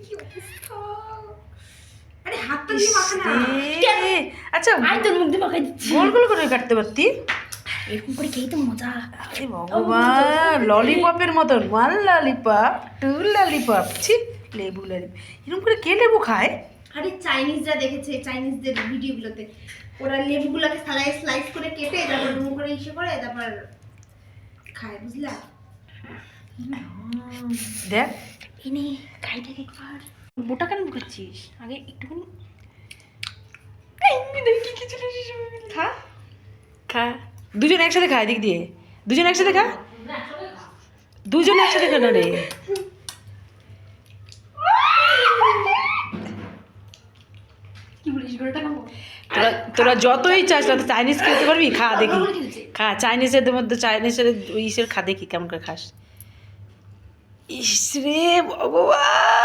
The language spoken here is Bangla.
কি অবস্থা! আরে হাতটা দিয়ে মাখা না। আচ্ছা আই তোর মুখ দিয়ে মাখাই দিচ্ছি। গোল গোল করে কাটতে পারতি। এরকম করে খেয়ে তো মজা। আরে ভগবান, ললিপপের মতন, ওয়ান ললিপপ, টু ললিপপ, ছি, লেবু ললিপপ, এরকম করে কে লেবু খায়? আরে চাইনিজরা দেখেছে, চাইনিজদের ভিডিওগুলোতে ওরা লেবুগুলোকে স্লাইস করে কেটে তারপর ডুমো করে ইসে করে তারপর খায়, বুঝলা? দেখ এনে খাইটা একবার মোটা কেন করছিস আগে একটুখানি খা খা, দুজন একসাথে খা, দিক দিয়ে দুজন একসাথে খা, দুজন একসাথে খা না রে। কি বলিস গোলটা খাবো? তোরা তোরা যতই চাস তত চাইনিজ খেতে পারবি, খা দেখি, খা চাইনিজের মধ্যে, চাইনিজের ইসের খা দেখি কেমন করে খাস। ইস রে ভগবান।